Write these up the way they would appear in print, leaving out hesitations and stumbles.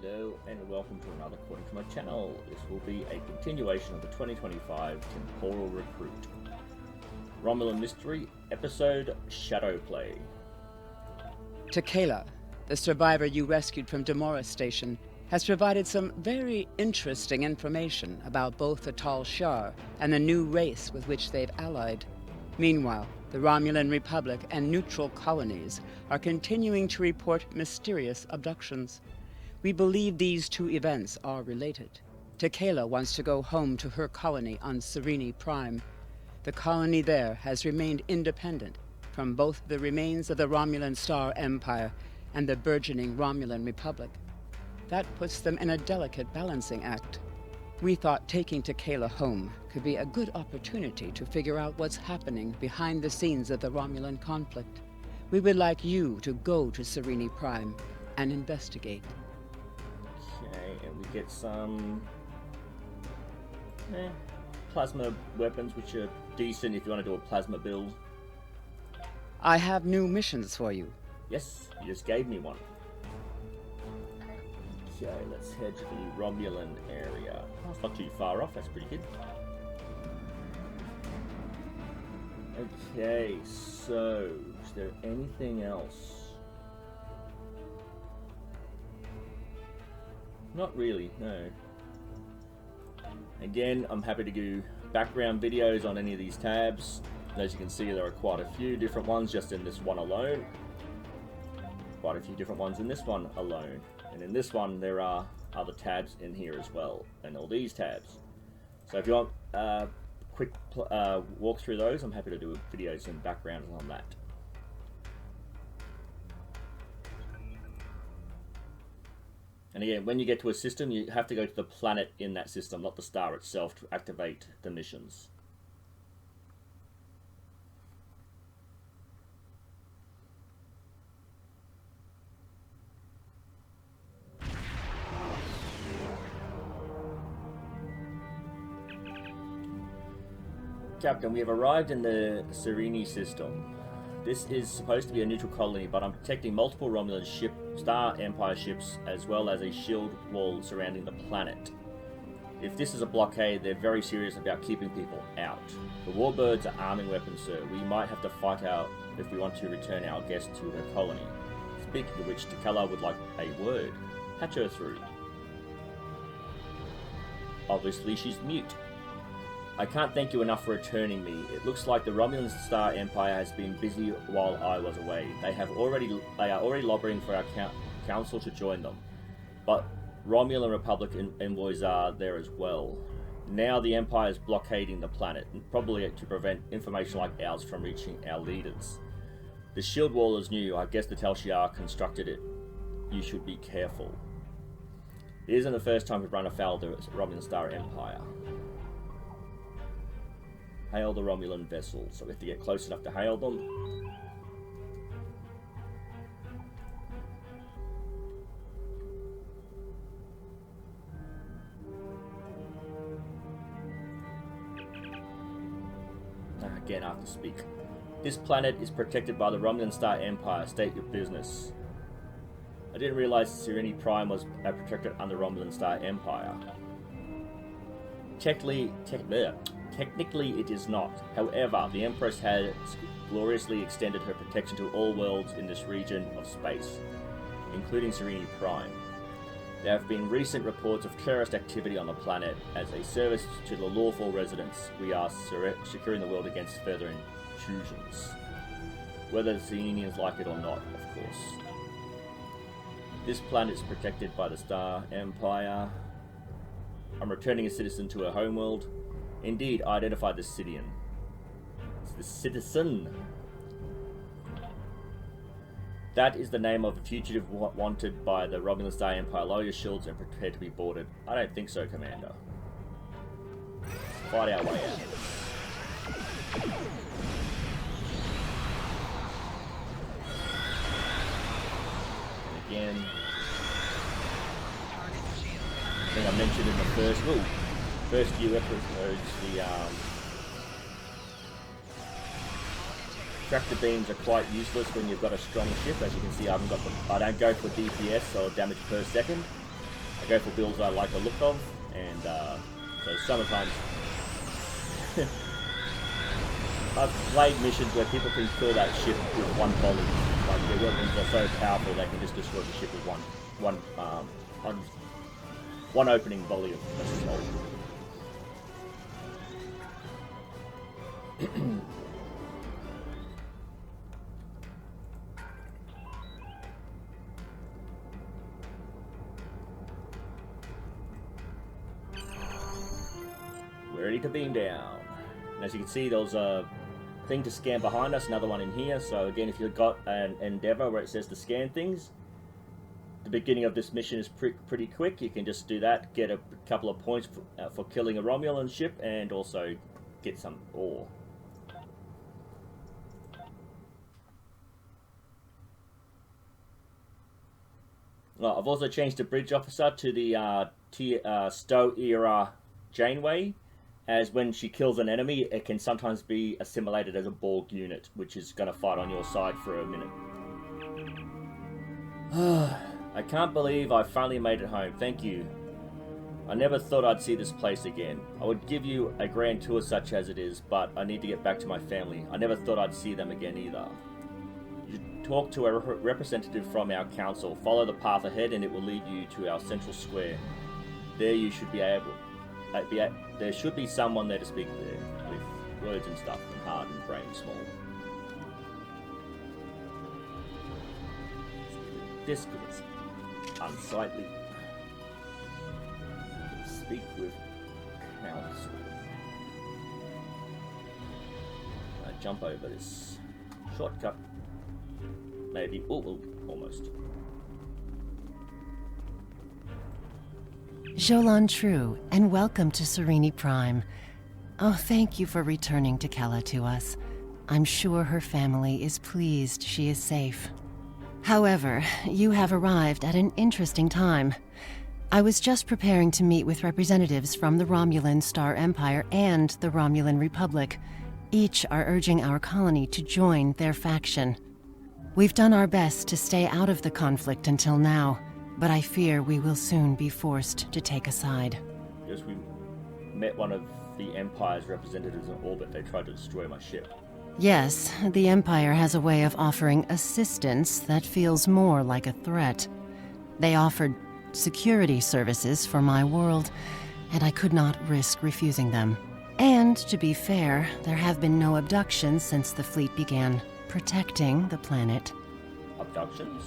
Hello and welcome to another recording from my channel. This will be a continuation of the 2025 Temporal Recruit. Romulan Mystery, episode Shadow Play. Tequila, the survivor you rescued from Demora Station, has provided some very interesting information about both the Tal Shar and the new race with which they've allied. Meanwhile, the Romulan Republic and neutral colonies are continuing to report mysterious abductions. We believe these two events are related. Tequila wants to go home to her colony on Serene Prime. The colony there has remained independent from both the remains of the Romulan Star Empire and the burgeoning Romulan Republic. That puts them in a delicate balancing act. We thought taking Tequila home could be a good opportunity to figure out what's happening behind the scenes of the Romulan conflict. We would like you to go to Serene Prime and investigate. Okay, and we get some plasma weapons, which are decent if you want to do a plasma build. I have new missions for you. Yes, you just gave me one. Okay, let's head to the Romulan area. Oh, it's not too far off, that's pretty good. Okay, so, is there anything else? Not really, no. Again, I'm happy to do background videos on any of these tabs. As you can see, there are quite a few different ones just in this one alone. Quite a few different ones in this one alone. And in this one, there are other tabs in here as well, and all these tabs. So if you want a quick walk through those, I'm happy to do videos and backgrounds on that. And again, when you get to a system, you have to go to the planet in that system, not the star itself, to activate the missions. Captain, we have arrived in the Serene system. This is supposed to be a neutral colony, but I'm detecting multiple Romulan Star Empire ships, as well as a shield wall surrounding the planet. If this is a blockade, they're very serious about keeping people out. The warbirds are arming weapons, sir. We might have to fight out if we want to return our guest to her colony. Speaking of which, Tequila would like a word. Patch her through. Obviously, she's mute. I can't thank you enough for returning me. It looks like the Romulan Star Empire has been busy while I was away. They are already lobbying for our council to join them. But Romulan Republic envoys are there as well. Now the Empire is blockading the planet, probably to prevent information like ours from reaching our leaders. The shield wall is new. I guess the Tal Shar constructed it. You should be careful. It isn't the first time we've run afoul of the Romulan Star Empire. Hail the Romulan vessels. So we have to get close enough to hail them. Again, I have to speak. This planet is protected by the Romulan Star Empire. State your business. I didn't realize Serene Prime was protected under Romulan Star Empire. Technically, it is not. However, the Empress has gloriously extended her protection to all worlds in this region of space, including Serene Prime. There have been recent reports of terrorist activity on the planet. As a service to the lawful residents, we are securing the world against further intrusions. Whether the Serenians like it or not, of course. This planet is protected by the Star Empire. I'm returning a citizen to her homeworld. Indeed, I identified the citizen. It's the citizen. That is the name of a fugitive wanted by the Romulan Star Empire. Lower your shields and prepare to be boarded. I don't think so, Commander. Fight our way out. And again, I think I mentioned in the first few episodes, the tractor beams are quite useless when you've got a strong ship. As you can see, I don't go for DPS or damage per second. I go for builds I like the look of, and so sometimes I've played missions where people can kill that ship with one volley. Like their weapons are so powerful they can just destroy the ship with one opening volley of assault. We're ready to beam down. And as you can see, there's a thing to scan behind us, another one in here. So again, if you've got an endeavor where it says to scan things, the beginning of this mission is pretty quick. You can just do that, get a couple of points for killing a Romulan ship, and also get some ore. Well, I've also changed the bridge officer to the STO era Janeway, as when she kills an enemy, it can sometimes be assimilated as a Borg unit, which is going to fight on your side for a minute. I can't believe I finally made it home. Thank you. I never thought I'd see this place again. I would give you a grand tour such as it is, but I need to get back to my family. I never thought I'd see them again either. You talk to a representative from our council. Follow the path ahead and it will lead you to our central square. There you should be able... there should be someone there to speak there, with words and stuff, and heart and brain small. This was unsightly. Speak with council. Jump over this shortcut. Maybe. Oh, almost. Jolan True, and welcome to Serene Prime. Oh, thank you for returning Tekela to us. I'm sure her family is pleased she is safe. However, you have arrived at an interesting time. I was just preparing to meet with representatives from the Romulan Star Empire and the Romulan Republic. Each are urging our colony to join their faction. We've done our best to stay out of the conflict until now, but I fear we will soon be forced to take a side. Yes, we met one of the Empire's representatives in orbit. They tried to destroy my ship. Yes, the Empire has a way of offering assistance that feels more like a threat. They offered security services for my world, and I could not risk refusing them. And, to be fair, there have been no abductions since the fleet began protecting the planet. Abductions?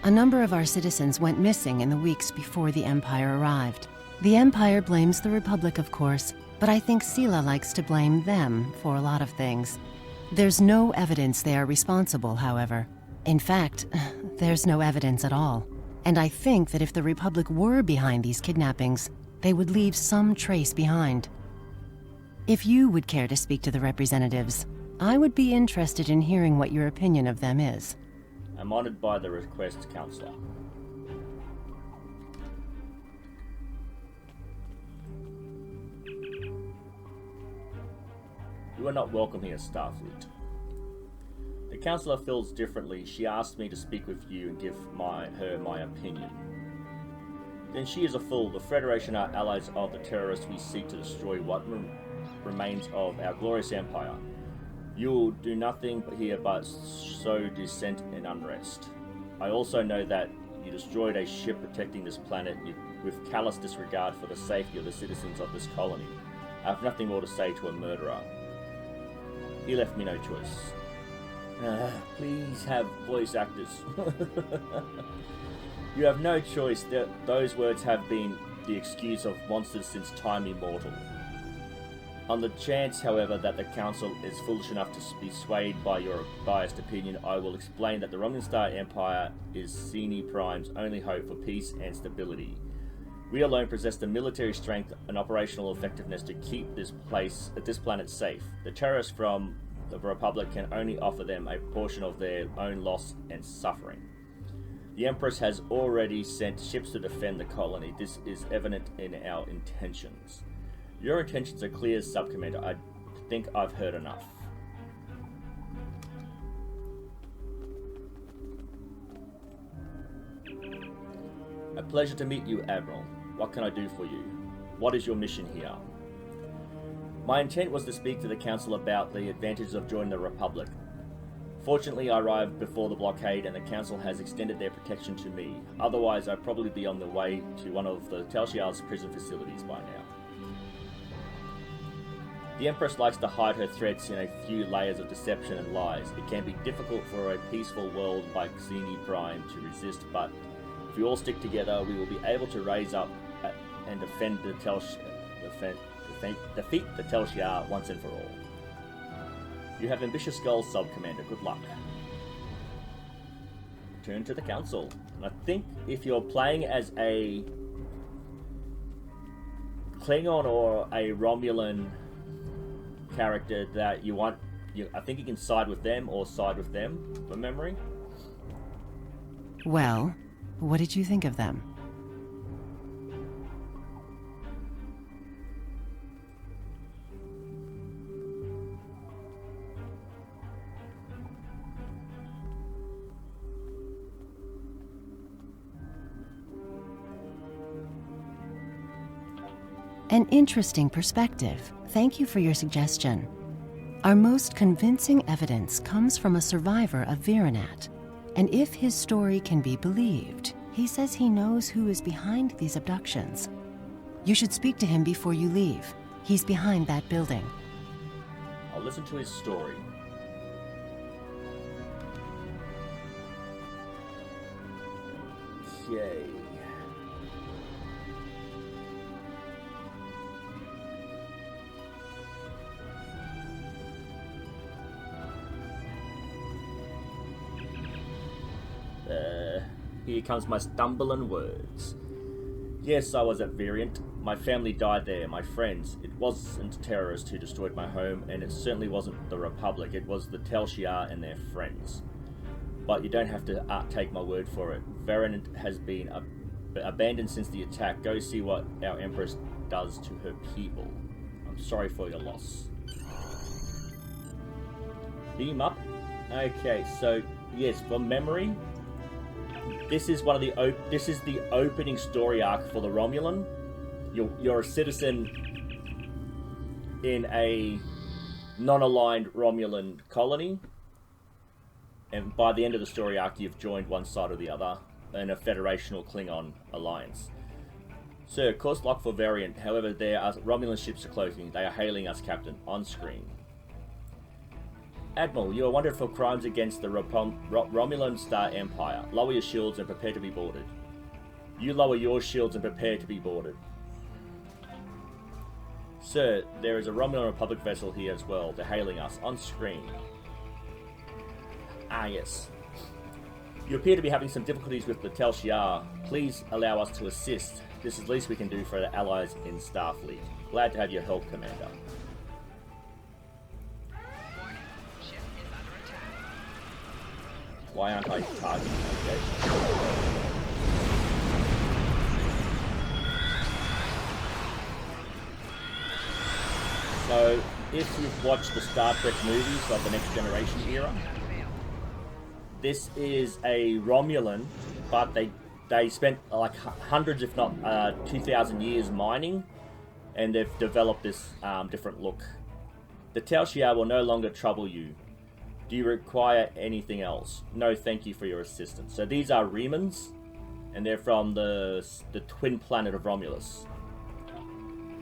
A number of our citizens went missing in the weeks before the Empire arrived. The Empire blames the Republic, of course, but I think Sela likes to blame them for a lot of things. There's no evidence they are responsible, however. In fact, there's no evidence at all. And I think that if the Republic were behind these kidnappings, they would leave some trace behind. If you would care to speak to the representatives, I would be interested in hearing what your opinion of them is. I'm honored by the request, Counselor. You are not welcome here, Starfleet. The Counselor feels differently. She asked me to speak with you and give her my opinion. Then she is a fool. The Federation are allies of the terrorists we seek to destroy what remains of our glorious empire. You will do nothing here but sow dissent and unrest. I also know that you destroyed a ship protecting this planet with callous disregard for the safety of the citizens of this colony. I have nothing more to say to a murderer. He left me no choice. Please have voice actors. You have no choice. Those words have been the excuse of monsters since time immortal. On the chance, however, that the Council is foolish enough to be swayed by your biased opinion, I will explain that the Romulan Star Empire is Serene Prime's only hope for peace and stability. We alone possess the military strength and operational effectiveness to keep this planet safe. The terrorists from the Republic can only offer them a portion of their own loss and suffering. The Empress has already sent ships to defend the colony. This is evident in our intentions. Your intentions are clear, Sub-Commander. I think I've heard enough. A pleasure to meet you, Admiral. What can I do for you? What is your mission here? My intent was to speak to the Council about the advantages of joining the Republic. Fortunately, I arrived before the blockade and the Council has extended their protection to me. Otherwise, I'd probably be on the way to one of the Tal Shiar's prison facilities by now. The Empress likes to hide her threats in a few layers of deception and lies. It can be difficult for a peaceful world like Serenity Prime to resist, but if we all stick together, we will be able to raise up and defend the defeat the Tal Shiar once and for all. You have ambitious goals, Sub-Commander. Good luck. Turn to the Council. And I think if you're playing as a Klingon or a Romulan character that you want, I think you can side with them or side with them, from memory. Well, what did you think of them? An interesting perspective. Thank you for your suggestion. Our most convincing evidence comes from a survivor of Virenat, and if his story can be believed, he says he knows who is behind these abductions. You should speak to him before you leave. He's behind that building. I'll listen to his story. Okay. Here comes my stumbling words. Yes, I was at Variant. My family died there, my friends. It wasn't terrorists who destroyed my home, and it certainly wasn't the Republic. It was the Tal Shiar and their friends. But you don't have to take my word for it. Variant has been abandoned since the attack. Go see what our Empress does to her people. I'm sorry for your loss. Beam up. Okay, so yes, from memory, this is the opening story arc for the Romulan. You're a citizen in a non-aligned Romulan colony, and by the end of the story arc, you've joined one side or the other in a Federational Klingon alliance. Sir, course lock for Variant. However, there are Romulan ships are closing. They are hailing us, Captain. On screen. Admiral, you are wanted for crimes against the Romulan Star Empire. Lower your shields and prepare to be boarded. You lower your shields and prepare to be boarded. Sir, there is a Romulan Republic vessel here as well. They're hailing us. On screen. Ah, yes. You appear to be having some difficulties with the Tal Shiar. Please allow us to assist. This is the least we can do for our allies in Starfleet. Glad to have your help, Commander. Why aren't I targeting? Okay. So, if you've watched the Star Trek movies of the Next Generation era, this is a Romulan, but they spent like hundreds, if not 2,000 years mining, and they've developed this different look. The Tal Shiar will no longer trouble you. Do you require anything else? No, thank you for your assistance. So these are Remans, and they're from the twin planet of Romulus,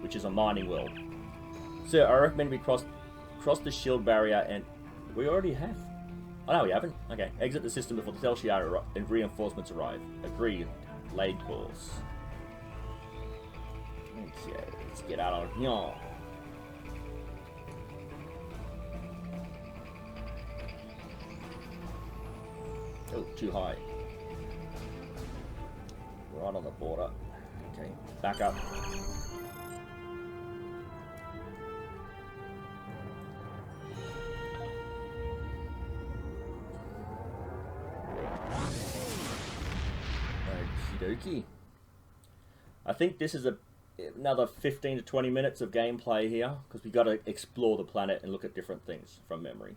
which is a mining world. Sir, I recommend we cross the shield barrier, and we already have. Oh no, we haven't. Okay, exit the system before the Tal Shiar and reinforcements arrive. Agreed. Laid course. Okay, let's get out of here. Oh, too high. Right on the border. Okay, back up. Okie dokie. I think this is another 15 to 20 minutes of gameplay here, because we got to explore the planet and look at different things from memory.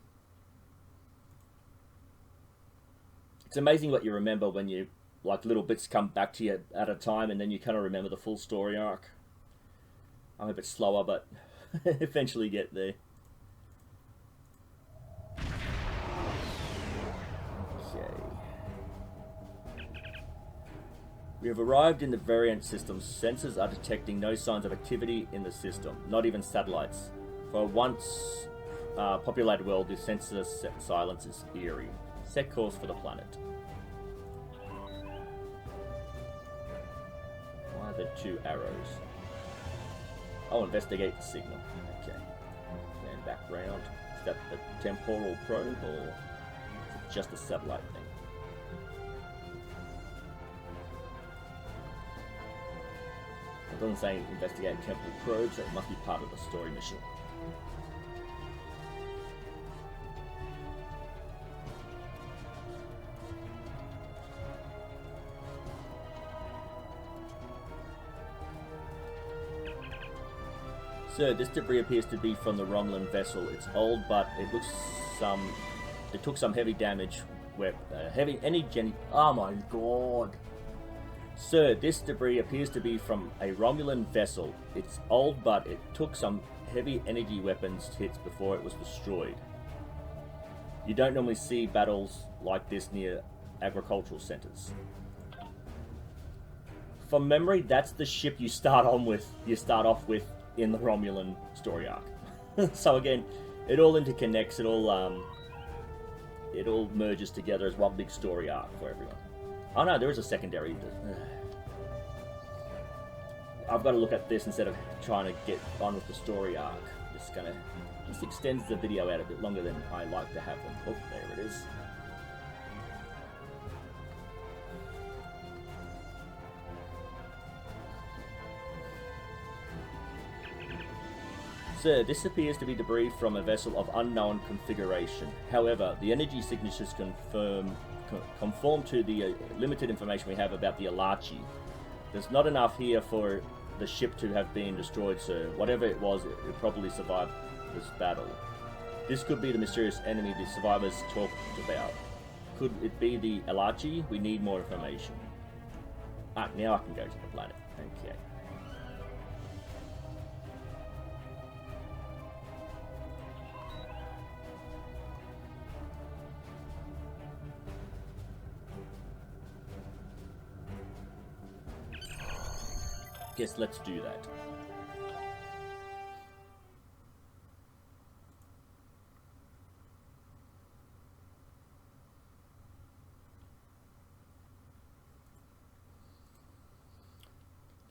It's amazing what you remember when you like little bits come back to you at a time, and then you kind of remember the full story arc. I'm a bit slower, but eventually get there. Okay. We have arrived in the variant system. Sensors are detecting no signs of activity in the system, not even satellites. For a once populated world, this sensor silence is eerie. Set course for the planet. Why are there 2 arrows? Oh, investigate the signal. Okay. And background. Is that the temporal probe, or is it just a satellite thing? It doesn't say investigate temporal probe, so it must be part of the story mission. So this debris appears to be from the Romulan vessel. It's old, but it took some heavy damage. Oh my god! Sir, this debris appears to be from a Romulan vessel. It's old, but it took some heavy energy weapons hits before it was destroyed. You don't normally see battles like this near agricultural centers. From memory, that's the ship you start off with in the Romulan story arc. So again, it all interconnects. It all merges together as one big story arc for everyone. Oh no, there is a secondary. I've got to look at this instead of trying to get on with the story arc. This extends the video out a bit longer than I like to have them. Oh, there it is. Sir, this appears to be debris from a vessel of unknown configuration. However, the energy signatures conform to the limited information we have about the Alachi. There's not enough here for the ship to have been destroyed, sir. Whatever it was, it probably survived this battle. This could be the mysterious enemy the survivors talked about. Could it be the Alachi? We need more information. Ah, now I can go to the planet. Okay. Guess let's do that.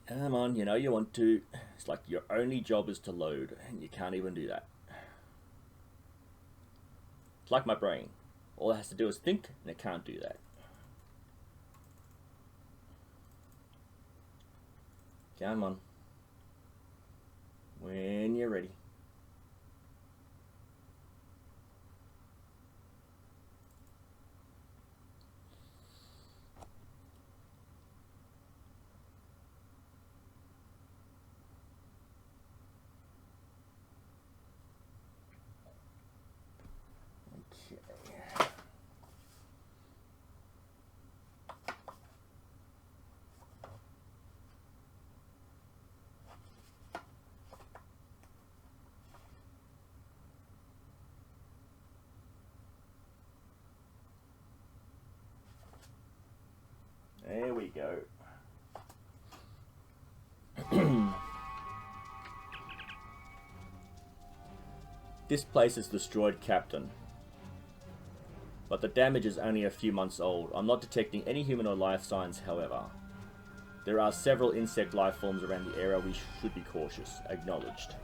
Come on, you know you want to. It's like your only job is to load, and you can't even do that. It's like my brain. All it has to do is think, and it can't do that. Come on. When you're ready. Okay. There we go. This place is destroyed, Captain. But the damage is only a few months old. I'm not detecting any humanoid life signs, however. There are several insect life forms around the area. We should be cautious. Acknowledged.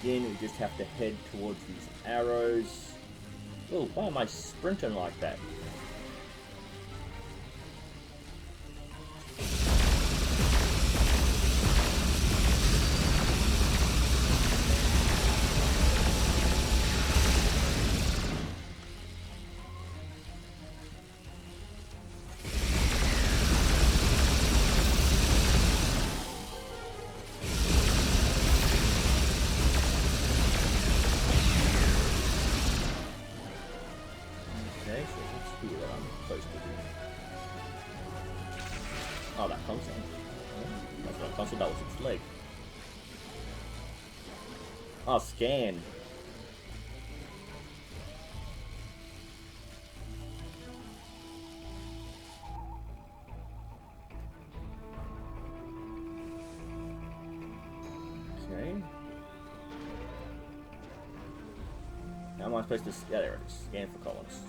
Again, we just have to head towards these arrows. Oh, why am I sprinting like that? Oh, that console. That's what a console, that was its leg. Oh, scan. Okay. How am I supposed to... Yeah, there it is. Scan for colonists.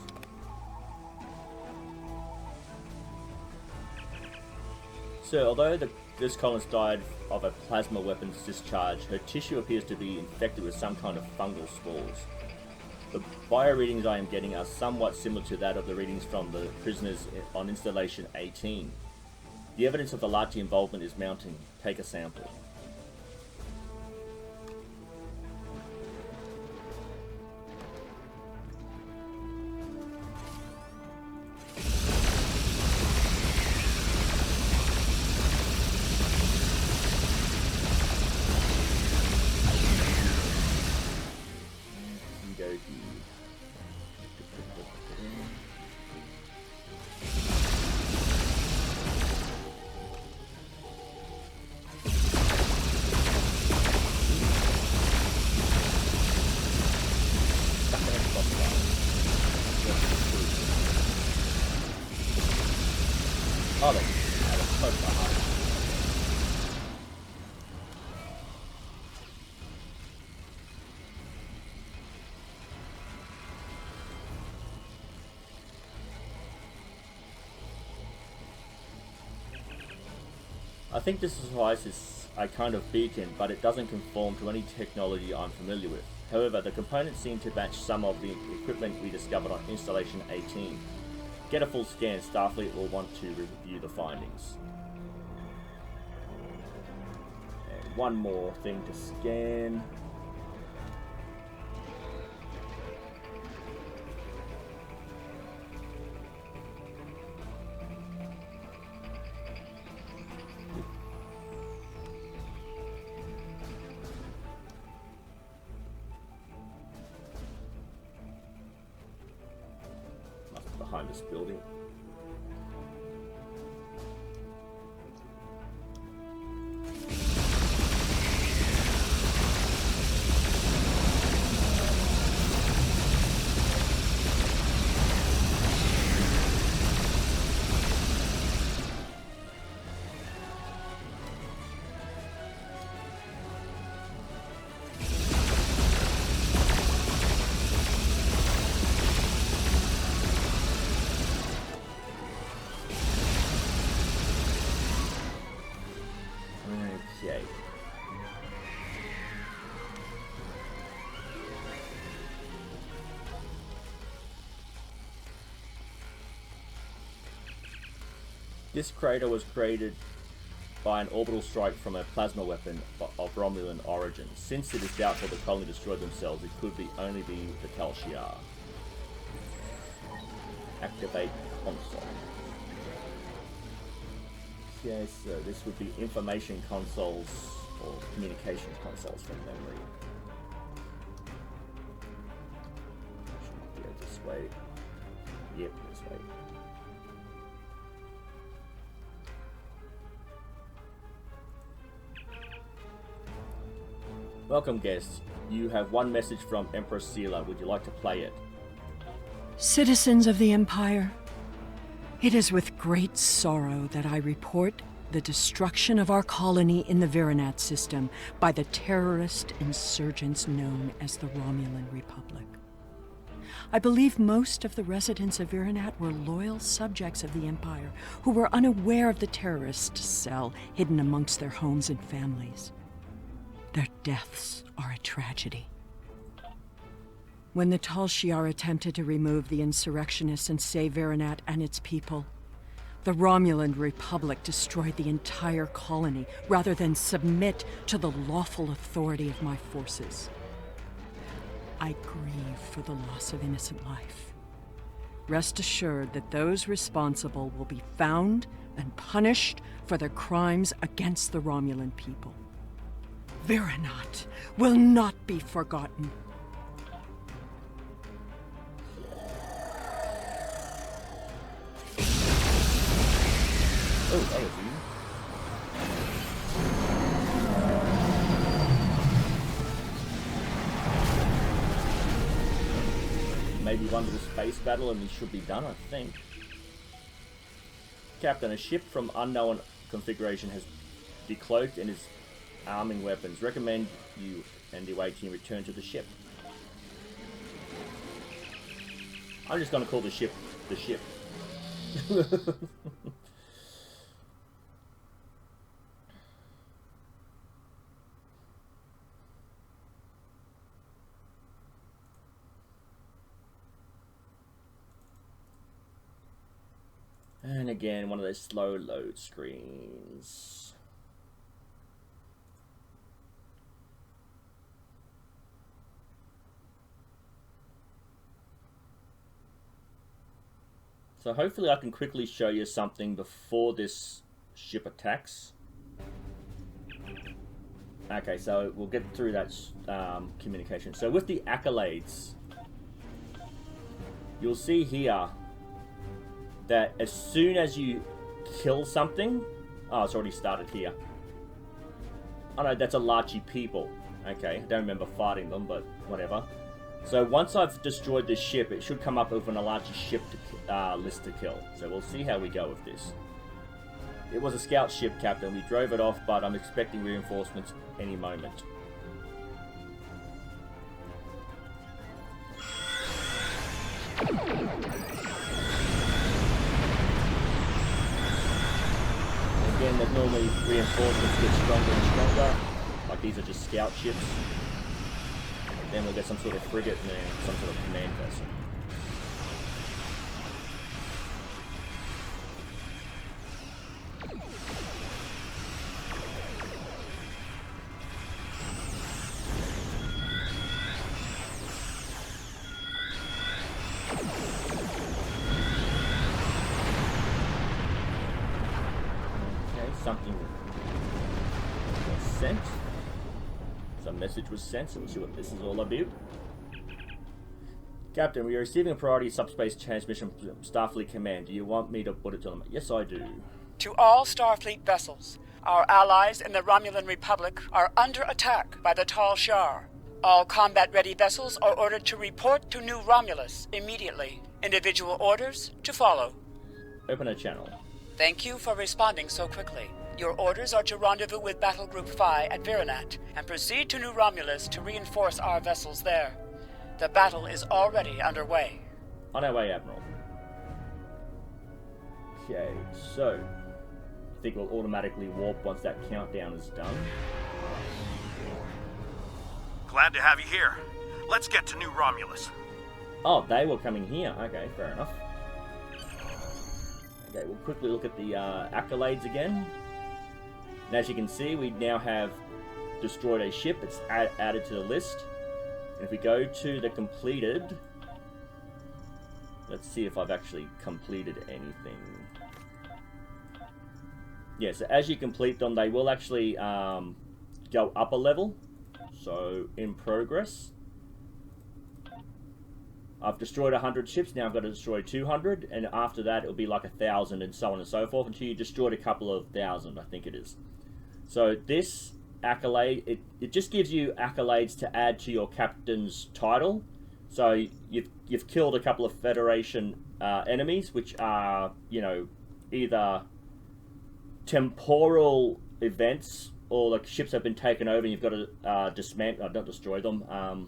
So, although this colonist died of a plasma weapon's discharge, her tissue appears to be infected with some kind of fungal spores. The bio readings I am getting are somewhat similar to that of the readings from the prisoners on installation 18. The evidence of the Lati involvement is mounting. Take a sample. Oh, that's close behind. I think this device is a kind of beacon, but it doesn't conform to any technology I'm familiar with. However, the components seem to match some of the equipment we discovered on installation 18. Get a full scan. Starfleet will want to review the findings. And one more thing to scan. Behind this building. Okay. This crater was created by an orbital strike from a plasma weapon of Romulan origin. Since it is doubtful the colony destroyed themselves, it could only be the Tal Shiar. Activate console. Okay, so this would be information consoles or communications consoles from memory. Should go this way. Yep, this way. Welcome, guests. You have one message from Empress Sela. Would you like to play it? Citizens of the Empire, it is with great sorrow that I report the destruction of our colony in the Virinat system by the terrorist insurgents known as the Romulan Republic. I believe most of the residents of Virinat were loyal subjects of the Empire who were unaware of the terrorist cell hidden amongst their homes and families. Their deaths are a tragedy. When the Tal Shiar attempted to remove the insurrectionists and save Virinat and its people, the Romulan Republic destroyed the entire colony rather than submit to the lawful authority of my forces. I grieve for the loss of innocent life. Rest assured that those responsible will be found and punished for their crimes against the Romulan people. Virinat will not be forgotten. Oh, that was you. maybe one little space battle and we should be done, I think. Captain, a ship from unknown configuration has decloaked and is arming weapons. Recommend you and the away team return to the ship. I'm just going to call the ship the ship. And again, one of those slow load screens. So hopefully I can quickly show you something before this ship attacks. Okay, so we'll get through that communication. So with the accolades, you'll see here that as soon as you kill something... Oh, it's already started here. Oh no, that's a Larchy people. Okay, I don't remember fighting them, but whatever. So once I've destroyed this ship, it should come up with an Alachi ship to, list to kill. So we'll see how we go with this. It was a scout ship, Captain. We drove it off, but I'm expecting reinforcements any moment. Again, that normally reinforcements get stronger and stronger. Like these are just scout ships. Then we'll get some sort of frigate and then some sort of command vessel. Okay, something was sent. Some message was sent, so we'll see what this is all about. Captain, we are receiving a priority subspace transmission from Starfleet Command. Do you want me to put it to them? Yes, I do. To all Starfleet vessels, our allies in the Romulan Republic are under attack by the Tal Shar. All combat-ready vessels are ordered to report to New Romulus immediately. Individual orders to follow. Open a channel. Thank you for responding so quickly. Your orders are to rendezvous with Battle Group Phi at Virinat and proceed to New Romulus to reinforce our vessels there. The battle is already underway. On our way, Admiral. Okay, so I think we'll automatically warp once that countdown is done. Glad to have you here. Let's get to New Romulus. Oh, they were coming here. Okay, fair enough. Okay, we'll quickly look at the accolades again. And as you can see, we now have destroyed a ship. It's added to the list. And if we go to the completed, let's see if I've actually completed anything. Yeah, so as you complete them, they will actually go up a level. So, in progress. I've destroyed 100 ships, now I've got to destroy 200, and after that it'll be like 1,000 and so on and so forth, until you destroyed a couple of thousand, I think it is. So this accolade, it just gives you accolades to add to your captain's title. So you've killed a couple of Federation enemies, which are, you know, either temporal events, or the ships have been taken over and you've got to dismantle, not destroy them,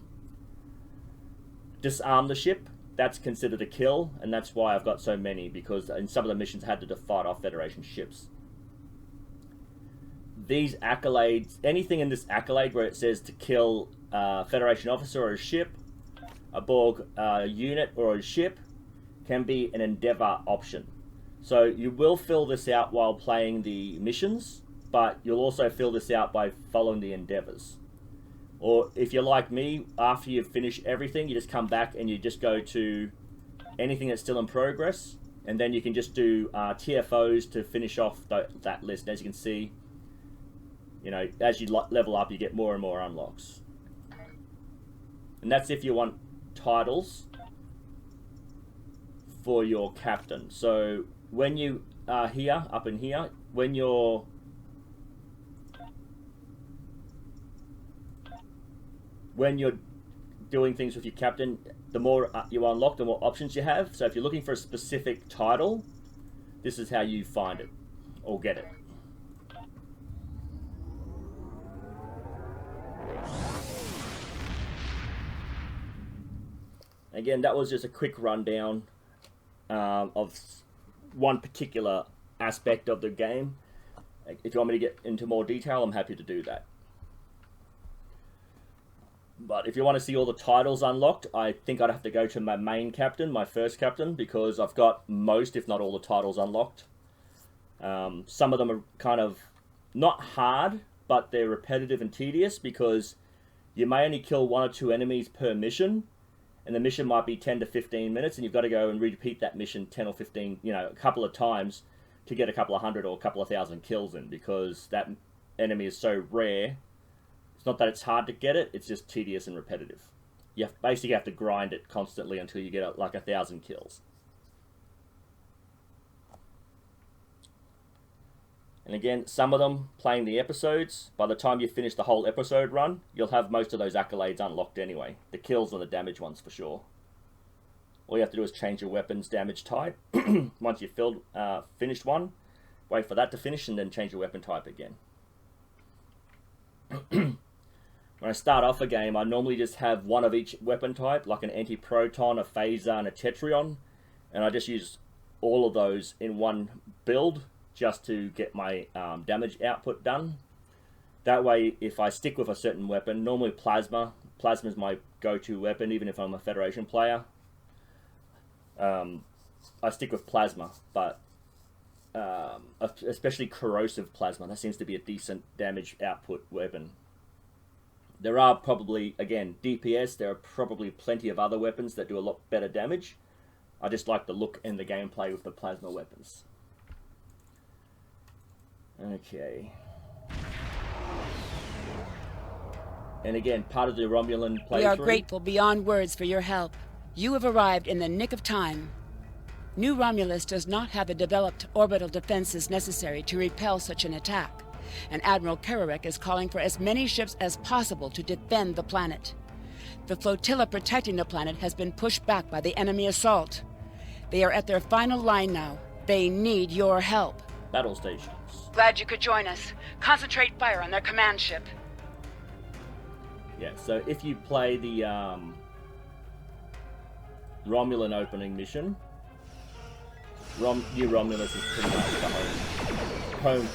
disarm the ship. That's considered a kill, and that's why I've got so many, because in some of the missions I had to fight off Federation ships. These accolades, anything in this accolade where it says to kill a Federation officer or a ship, a Borg unit or a ship, can be an Endeavour option. So you will fill this out while playing the missions, but you'll also fill this out by following the Endeavours. Or if you're like me, after you've finished everything, you just come back and you just go to anything that's still in progress, and then you can just do TFOs to finish off that list. As you can see, you know, as you level up, you get more and more unlocks. And that's if you want titles for your captain. So when you are here, up in here, when you're doing things with your captain, the more you unlock, the more options you have. So if you're looking for a specific title, this is how you find it or get it. Again, that was just a quick rundown of one particular aspect of the game. If you want me to get into more detail, I'm happy to do that. But if you want to see all the titles unlocked, I think I'd have to go to my main captain, my first captain, because I've got most, if not all, the titles unlocked. Some of them are kind of not hard, but they're repetitive and tedious because you may only kill 1 or 2 enemies per mission, and the mission might be 10 to 15 minutes, and you've got to go and repeat that mission 10 or 15, a couple of times to get a couple of hundred or a couple of thousand kills in, because that enemy is so rare. It's not that it's hard to get it, it's just tedious and repetitive. You basically have to grind it constantly until you get like 1,000 kills. And again, some of them, playing the episodes, by the time you finish the whole episode run, you'll have most of those accolades unlocked anyway. The kills and the damage ones for sure. All you have to do is change your weapon's damage type. Once you've finished one, wait for that to finish and then change your weapon type again. When I start off a game, I normally just have one of each weapon type, like an anti-proton, a phaser, and a tetrion. And I just use all of those in one build just to get my damage output done. That way, if I stick with a certain weapon, normally plasma is my go-to weapon, even if I'm a Federation player. I stick with plasma, but especially corrosive plasma. That seems to be a decent damage output weapon. There are probably, again, DPS, there are probably plenty of other weapons that do a lot better damage. I just like the look and the gameplay with the plasma weapons. Okay. And again, part of the Romulan playthrough... We are grateful beyond words for your help. You have arrived in the nick of time. New Romulus does not have the developed orbital defenses necessary to repel such an attack, and Admiral Kararek is calling for as many ships as possible to defend the planet. The flotilla protecting the planet has been pushed back by the enemy assault. They are at their final line now. They need your help. Battle stations. Glad you could join us. Concentrate fire on their command ship. Yeah, so if you play the Romulan opening mission, New Romulus is pretty much the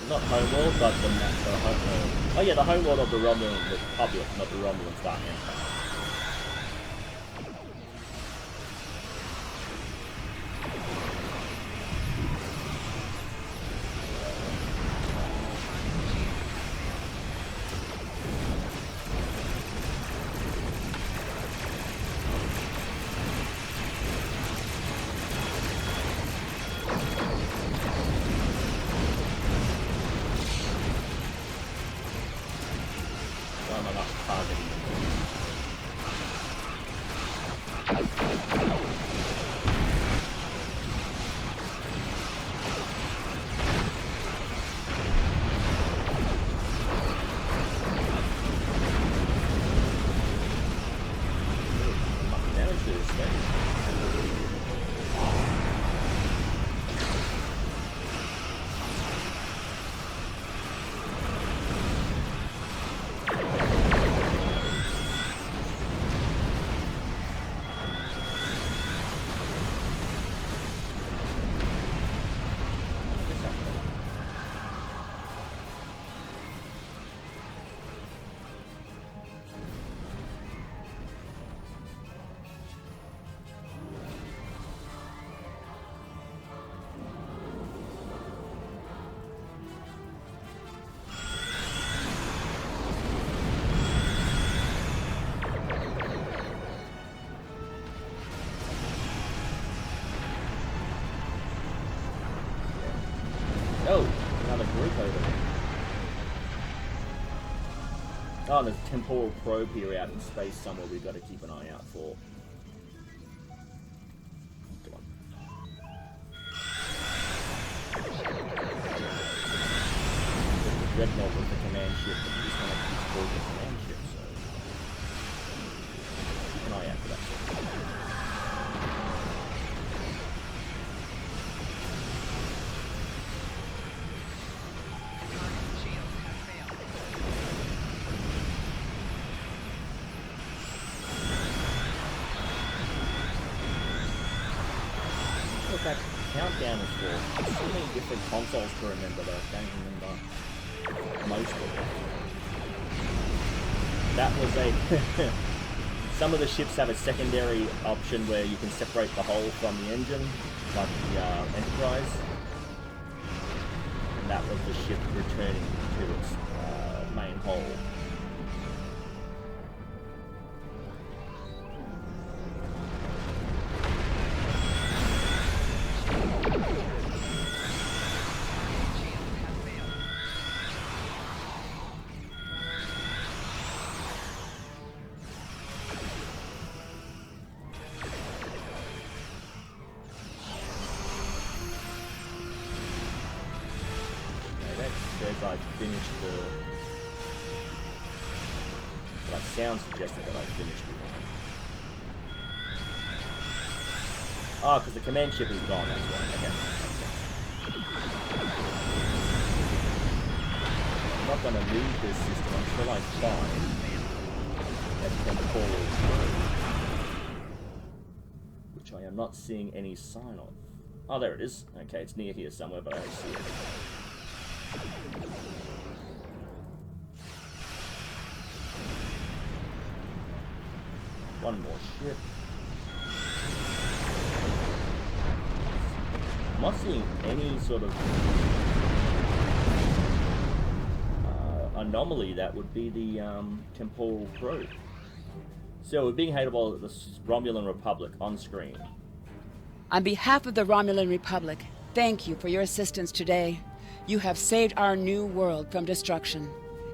not homeworld, but the homeworld. Oh yeah, the homeworld of the Romulan Republic, not the Romulan Dark Empire. Oh, another group over there. Oh, and there's a temporal probe here out in space somewhere we've got to keep an eye out for. Come on. The Dreadnought was the command ship, but you just want to keep board the command ship, so keep an eye out for that. countdown is for. There's so many different consoles to remember that I don't remember most of them. That was a... Some of the ships have a secondary option where you can separate the hull from the engine, like the Enterprise. And that was the ship returning to its main hull. I finished the... But sound suggested that I finished the one. Oh, because the command ship is gone, that's why. Okay. I'm not going to leave this system until I find that Temporal, which I am not seeing any sign of. Oh, there it is. Okay, it's near here somewhere, but I don't see it. One more ship. I'm not seeing any sort of anomaly that would be the Temporal probe. So we're being hailed by the Romulan Republic on screen. On behalf of the Romulan Republic, thank you for your assistance today. You have saved our new world from destruction.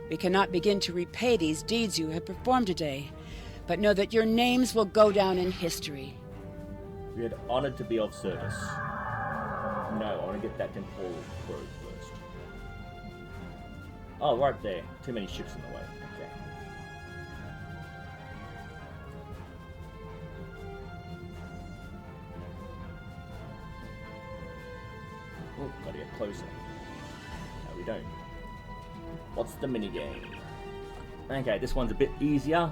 We cannot begin to repay these deeds you have performed today, but know that your names will go down in history. We are honored to be of service. No, I want to get that Temporal probe first. Oh, right there. Too many ships in the way. Okay. Oh, gotta get closer. No, we don't. What's the minigame? Okay, this one's a bit easier.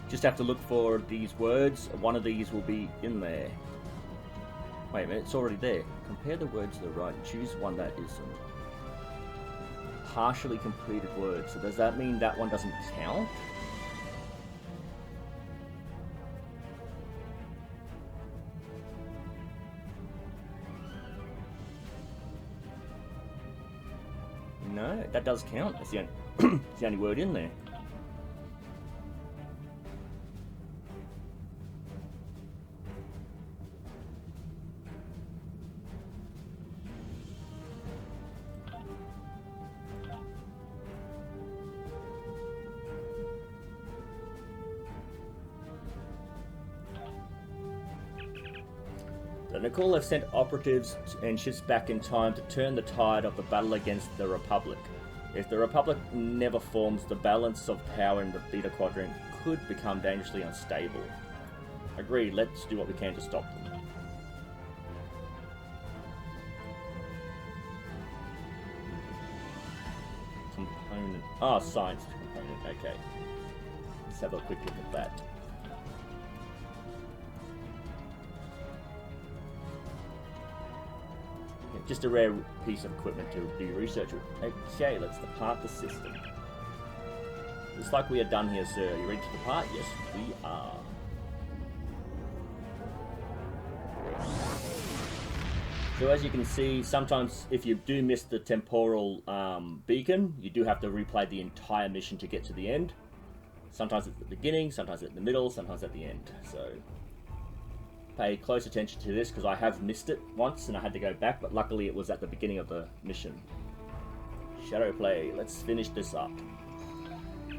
Just have to look for these words. One of these will be in there. Wait a minute, it's already there. Compare the words to the right and choose one that is a partially completed word. So does that mean that one doesn't count? No, that does count. That's the only, it's the only word in there. The Nicole have sent operatives and ships back in time to turn the tide of the battle against the Republic. If the Republic never forms, the balance of power in the Beta Quadrant could become dangerously unstable. Agreed, let's do what we can to stop them. Component. Ah, science component, okay. Let's have a quick look at that. Just a rare piece of equipment to do research with. Okay, let's depart the system. Looks like we are done here, sir. Are you ready to depart? Yes, we are. So as you can see, sometimes if you do miss the temporal beacon, you do have to replay the entire mission to get to the end. Sometimes at the beginning, sometimes at the middle, sometimes at the end. So pay close attention to this because I have missed it once and I had to go back, but luckily it was at the beginning of the mission. Shadow play, let's finish this up.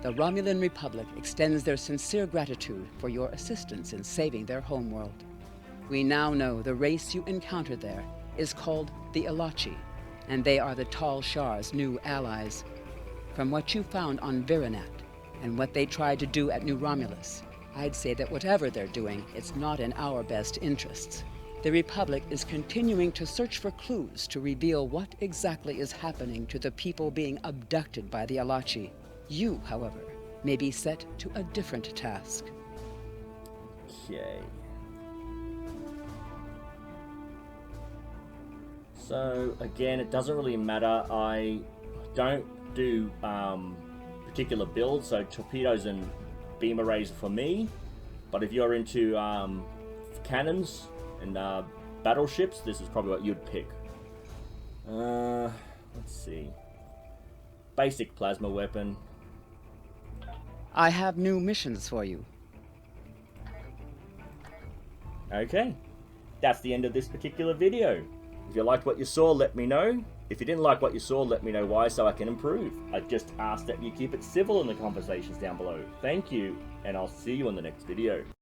The Romulan Republic extends their sincere gratitude for your assistance in saving their homeworld. We now know the race you encountered there is called the Elachi, and they are the Tal Shar's new allies. From what you found on Virinat and what they tried to do at New Romulus, I'd say that whatever they're doing, it's not in our best interests. The Republic is continuing to search for clues to reveal what exactly is happening to the people being abducted by the Elachi. You, however, may be set to a different task. Okay. So again, it doesn't really matter. I don't do particular builds, so torpedoes and beam arrays for me. But if you're into cannons and battleships, this is probably what you'd pick. Let's see. Basic plasma weapon. I have new missions for you. Okay, that's the end of this particular video. If you liked what you saw, let me know. If you didn't like what you saw, let me know why so I can improve. I just ask that you keep it civil in the conversations down below. Thank you, and I'll see you in the next video.